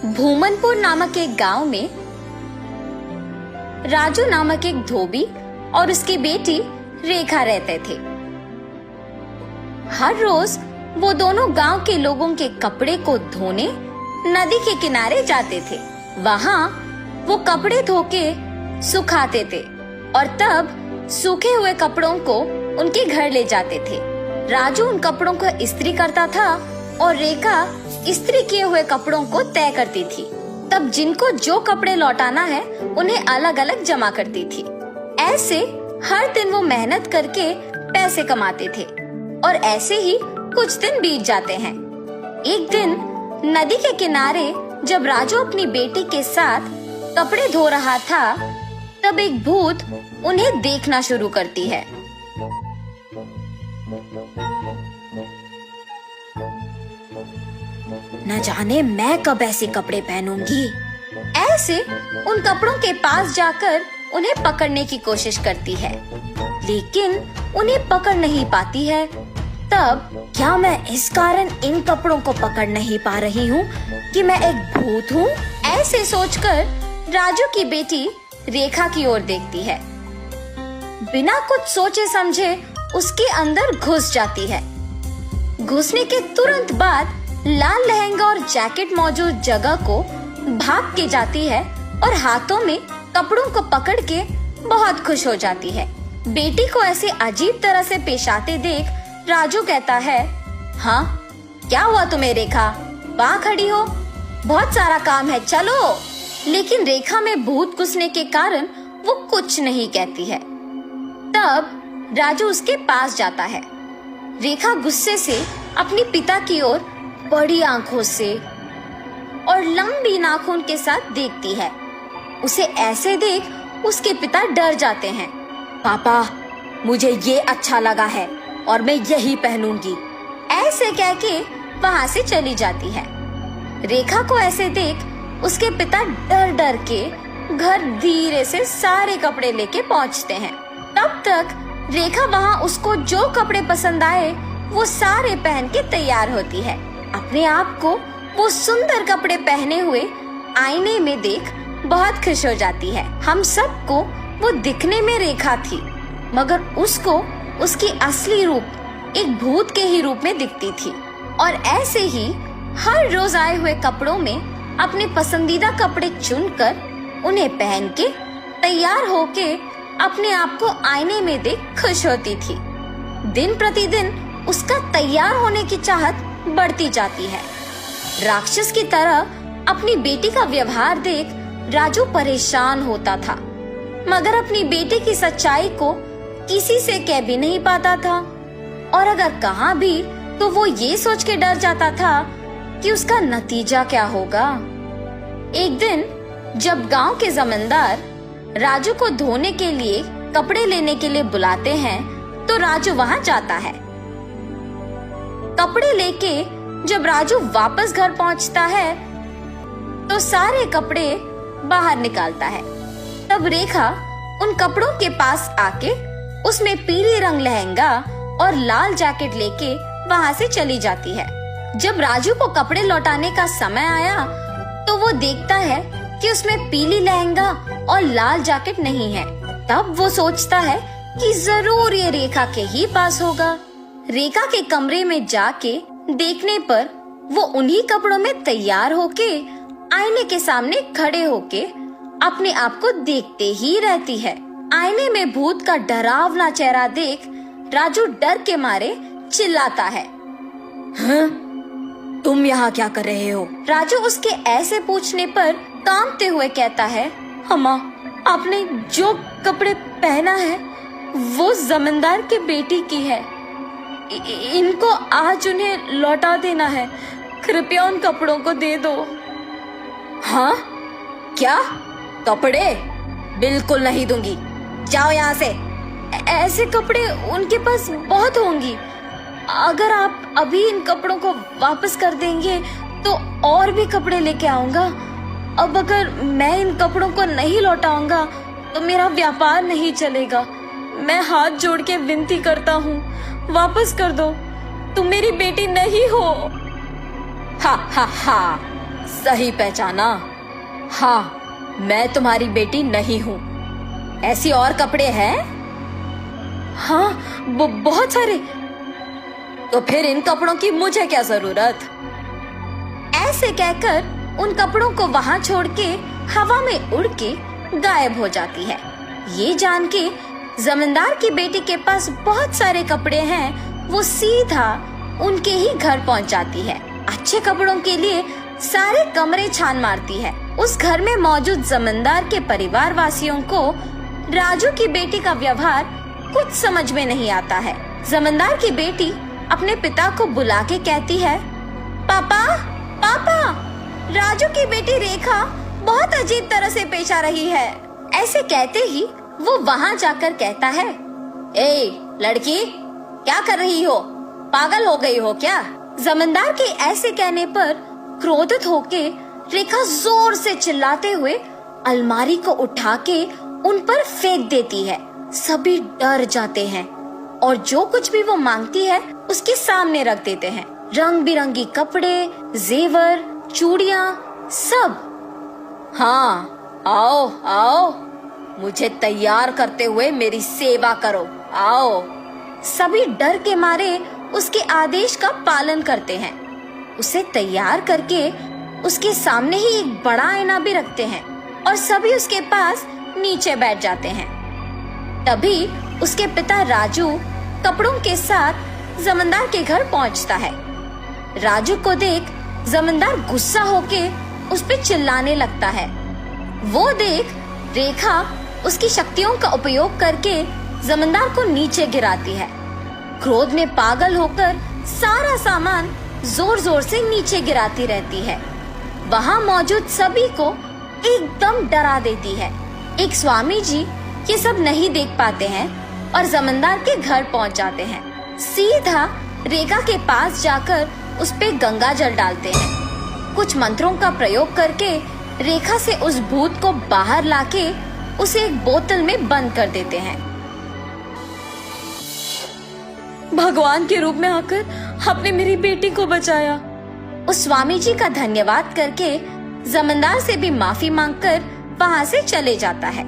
भूमनपुर नामक एक गांव में राजू नामक एक धोबी और उसकी बेटी रेखा रहते थे। हर रोज वो दोनों गांव के लोगों के कपड़े को धोने नदी के किनारे जाते थे। वहां वो कपड़े धो के सुखाते थे और तब सूखे हुए कपड़ों को उनके घर ले जाते थे। राजू उन कपड़ों को इस्त्री करता था और रेखा इस्त्री किए हुए कपड़ों को तय करती थी। तब जिनको जो कपड़े लौटाना है उन्हें अलग अलग जमा करती थी। ऐसे हर दिन वो मेहनत करके पैसे कमाते थे और ऐसे ही कुछ दिन बीत जाते हैं। एक दिन नदी के किनारे जब राजू अपनी बेटी के साथ कपड़े धो रहा था, तब एक भूत उन्हें देखना शुरू करती है। न जाने मैं कब ऐसे कपड़े पहनूंगी। ऐसे उन कपड़ों के पास जाकर उन्हें पकड़ने की कोशिश करती है, लेकिन उन्हें पकड़ नहीं पाती है। तब क्या मैं इस कारण इन कपड़ों को पकड़ नहीं पा रही हूँ कि मैं एक भूत हूँ? ऐसे सोचकर राजू की बेटी रेखा की ओर देखती है। बिना कुछ सोचे समझे उसके अंदर घुस जाती है। घुसने के तुरंत बाद लाल लहंगा और जैकेट मौजूद जगह को भाग के जाती है और हाथों में कपड़ों को पकड़ के बहुत खुश हो जाती है। बेटी को ऐसे अजीब तरह से पेश आते देख राजू कहता है, हाँ क्या हुआ तुम्हें रेखा? वहाँ खड़ी हो, बहुत सारा काम है, चलो। लेकिन रेखा में भूत घुसने के कारण वो कुछ नहीं कहती है। तब राजू उसके पास जाता है। रेखा गुस्से से अपनी पिता की ओर बड़ी आंखों से और लंबी नाखून के साथ देखती है। उसे ऐसे देख उसके पिता डर जाते हैं। पापा, मुझे ये अच्छा लगा है और मैं यही पहनूंगी, ऐसे कह के वहाँ से चली जाती है। रेखा को ऐसे देख उसके पिता डर डर के घर धीरे से सारे कपड़े लेके पहुँचते हैं। तब तक रेखा वहाँ उसको जो कपड़े पसंद आए वो सारे पहन के तैयार होती है। अपने आप को वो सुंदर कपड़े पहने हुए आईने में देख बहुत खुश हो जाती है। हम सबको वो दिखने में रेखा थी, मगर उसको उसकी असली रूप एक भूत के ही रूप में दिखती थी। और ऐसे ही हर रोज आए हुए कपड़ों में अपने पसंदीदा कपड़े चुनकर उन्हें पहन के तैयार होके अपने आप को आईने में देख खुश होती थी। दिन प्रतिदिन उसका तैयार होने की चाहत बढ़ती जाती है। राक्षस की तरह अपनी बेटी का व्यवहार देख राजू परेशान होता था, मगर अपनी बेटी की सच्चाई को किसी से कह भी नहीं पाता था, और अगर कहा भी तो वो ये सोच के डर जाता था कि उसका नतीजा क्या होगा। एक दिन जब गांव के जमींदार राजू को धोने के लिए कपड़े लेने के लिए बुलाते हैं, तो राजू वहां जाता है। कपड़े लेके जब राजू वापस घर पहुंचता है तो सारे कपड़े बाहर निकालता है। तब रेखा उन कपड़ों के पास आके उसमें पीले रंग लहंगा और लाल जैकेट लेके वहां से चली जाती है। जब राजू को कपड़े लौटाने का समय आया तो वो देखता है कि उसमें पीली लहंगा और लाल जैकेट नहीं है। तब वो सोचता है कि जरूर ये रेखा के ही पास होगा। रेखा के कमरे में जाके देखने पर वो उन्हीं कपड़ों में तैयार होके आईने के सामने खड़े होके अपने आप को देखते ही रहती है। आईने में भूत का डरावना चेहरा देख राजू डर के मारे चिल्लाता है, हाँ? तुम यहाँ क्या कर रहे हो? राजू उसके ऐसे पूछने पर कांपते हुए कहता है, अम्मा, आपने जो कपड़े पहना है वो जमींदार की बेटी की है। इनको आज उन्हें लौटा देना है, कृपया उन कपड़ों को दे दो। हाँ? क्या? कपड़े? बिल्कुल नहीं दूंगी, जाओ यहाँ से। ऐसे कपड़े उनके पास बहुत होंगी, अगर आप अभी इन कपड़ों को वापस कर देंगे तो और भी कपड़े लेके आऊंगा। अब अगर मैं इन कपड़ों को नहीं लौटाऊंगा तो मेरा व्यापार नहीं चलेगा। मैं हाथ जोड़ के विनती करता हूँ, वापस कर दो, तुम मेरी बेटी नहीं हो। हा हा हा, सही पहचाना। हाँ, मैं तुम्हारी बेटी नहीं हूँ। ऐसी और कपड़े हैं? हाँ, बहुत सारे। तो फिर इन कपड़ों की मुझे क्या जरूरत? ऐसे कहकर उन कपड़ों को वहां छोड़ के हवा में उड़ के गायब हो जाती है। ये जान के जमींदार की बेटी के पास बहुत सारे कपड़े हैं, वो सीधा उनके ही घर पहुंच जाती है। अच्छे कपड़ों के लिए सारे कमरे छान मारती है। उस घर में मौजूद जमींदार के परिवार वासियों को राजू की बेटी का व्यवहार कुछ समझ में नहीं आता है। जमींदार की बेटी अपने पिता को बुला के कहती है, पापा पापा, राजू की बेटी रेखा बहुत अजीब तरह से पेश आ रही है। ऐसे कहते ही वो वहाँ जाकर कहता है, ए लड़की, क्या कर रही हो? पागल हो गई हो क्या? जमींदार के ऐसे कहने पर क्रोधित होके रेखा जोर से चिल्लाते हुए अलमारी को उठा के उन पर फेंक देती है। सभी डर जाते हैं और जो कुछ भी वो मांगती है उसके सामने रख देते हैं। रंग बिरंगी कपड़े, जेवर, चूड़ियाँ, सब। हाँ, आओ आओ, मुझे तैयार करते हुए मेरी सेवा करो, आओ। सभी डर के मारे उसके आदेश का पालन करते हैं। उसे तैयार करके उसके सामने ही एक बड़ा आईना भी रखते हैं और सभी उसके पास नीचे बैठ जाते हैं। तभी उसके पिता राजू कपड़ों के साथ जमींदार के घर पहुंचता है। राजू को देख जमींदार गुस्सा होके उस पे चिल्लाने लगता है। वो देख रेखा उसकी शक्तियों का उपयोग करके जमींदार को नीचे गिराती है। क्रोध में पागल होकर सारा सामान जोर जोर से नीचे गिराती रहती है। वहाँ मौजूद सभी को एकदम डरा देती है। एक स्वामी जी ये सब नहीं देख पाते हैं और जमींदार के घर पहुँच जाते हैं। सीधा रेखा के पास जाकर उस पे गंगा जल डालते हैं। कुछ मंत्रों का प्रयोग करके रेखा से उस भूत को बाहर लाके उसे एक बोतल में बंद कर देते हैं। भगवान के रूप में आकर आपने मेरी बेटी को बचाया। उस स्वामी जी का धन्यवाद करके जमींदार से भी माफी मांगकर वहाँ से चले जाता है।